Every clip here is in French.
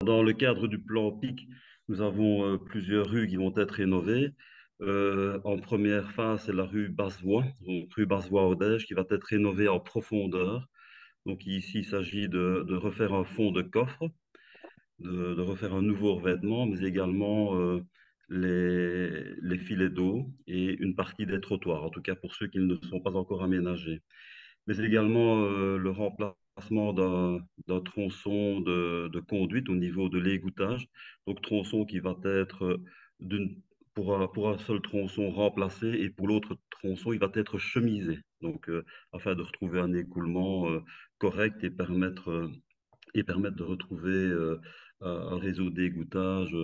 Dans le cadre du plan PIC, nous avons plusieurs rues qui vont être rénovées. En première phase, c'est la rue Basse-Voie, donc rue Basse-Voie-Odège, qui va être rénovée en profondeur. Donc ici, il s'agit de refaire un fond de coffre, de refaire un nouveau revêtement, mais également les filets d'eau et une partie des trottoirs, en tout cas pour ceux qui ne sont pas encore aménagés, mais également le remplacement d'un tronçon de conduite au niveau de l'égouttage. Donc, tronçon qui va être d'une, pour un seul tronçon remplacé et pour l'autre tronçon, il va être chemisé. Donc, afin de retrouver un écoulement correct et permettre de retrouver un réseau d'égouttage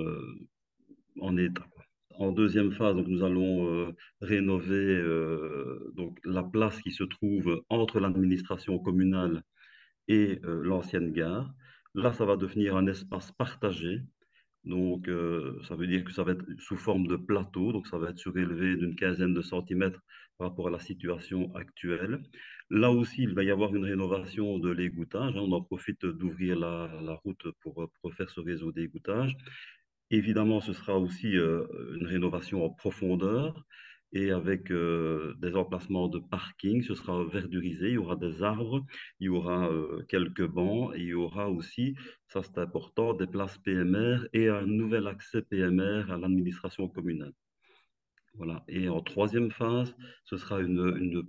en état, quoi. En deuxième phase, donc, nous allons rénover donc, la place qui se trouve entre l'administration communale et l'ancienne gare. Là, ça va devenir un espace partagé. Donc, ça veut dire que ça va être sous forme de plateau. Donc, ça va être surélevé d'une quinzaine de centimètres par rapport à la situation actuelle. Là aussi, il va y avoir une rénovation de l'égouttage, hein. On en profite d'ouvrir la route pour faire ce réseau d'égouttage. Évidemment, ce sera aussi une rénovation en profondeur et avec des emplacements de parking. Ce sera verdurisé, il y aura des arbres, il y aura quelques bancs et il y aura aussi, ça c'est important, des places PMR et un nouvel accès PMR à l'administration communale. Voilà. Et en troisième phase, ce sera une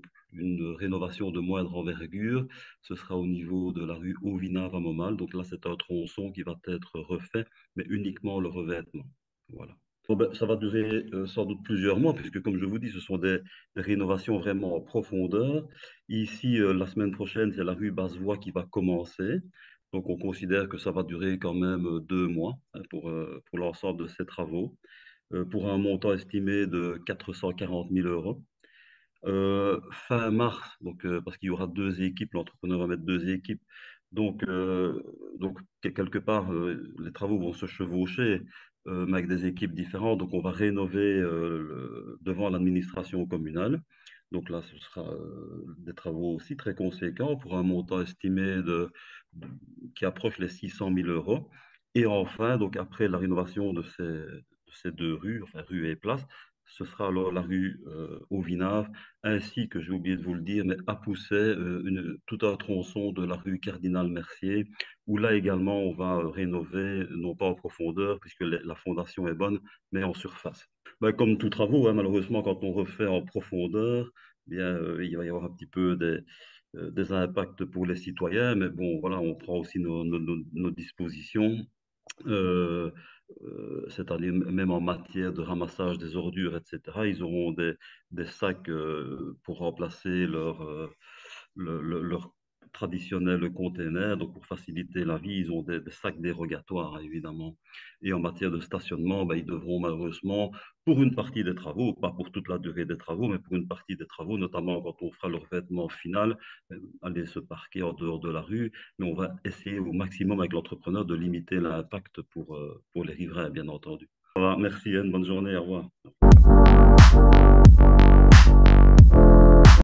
rénovation de moindre envergure. Ce sera au niveau de la rue Auvinave à Montmal. Donc là, c'est un tronçon qui va être refait, mais uniquement le revêtement. Voilà. Bon, ben, ça va durer sans doute plusieurs mois, puisque comme je vous dis, ce sont des rénovations vraiment en profondeur. Ici, la semaine prochaine, c'est la rue Basse-Voie qui va commencer. Donc on considère que ça va durer quand même 2 mois, hein, pour l'ensemble de ces travaux pour un montant estimé de 440 000 euros. Fin mars, donc, parce qu'il y aura deux équipes, l'entrepreneur va mettre deux équipes. Donc quelque part, les travaux vont se chevaucher, mais avec des équipes différentes. Donc, on va rénover devant l'administration communale. Donc là, ce sera des travaux aussi très conséquents pour un montant estimé qui approche les 600 000 euros. Et enfin, donc après la rénovation de ces deux rues, enfin rue et place, ce sera alors la rue Auvinave, ainsi que, j'ai oublié de vous le dire, mais à Pousset, tout un tronçon de la rue Cardinal Mercier, où là également on va rénover, non pas en profondeur, puisque la fondation est bonne, mais en surface. Ben, comme tout travaux, hein, malheureusement, quand on refait en profondeur, eh bien, il va y avoir un petit peu des impacts pour les citoyens, mais bon, voilà, on prend aussi nos dispositions. Euh, C'est-à-dire même en matière de ramassage des ordures, etc. Ils auront des sacs pour remplacer leur traditionnel container. Donc, pour faciliter la vie, ils ont des sacs dérogatoires, hein, évidemment. Et en matière de stationnement, ben, ils devront malheureusement, pour une partie des travaux, pas pour toute la durée des travaux, mais pour une partie des travaux, notamment quand on fera le revêtement final, aller se parquer en dehors de la rue, mais on va essayer au maximum avec l'entrepreneur de limiter l'impact pour les riverains, bien entendu. Voilà, merci, Anne, bonne journée, au revoir.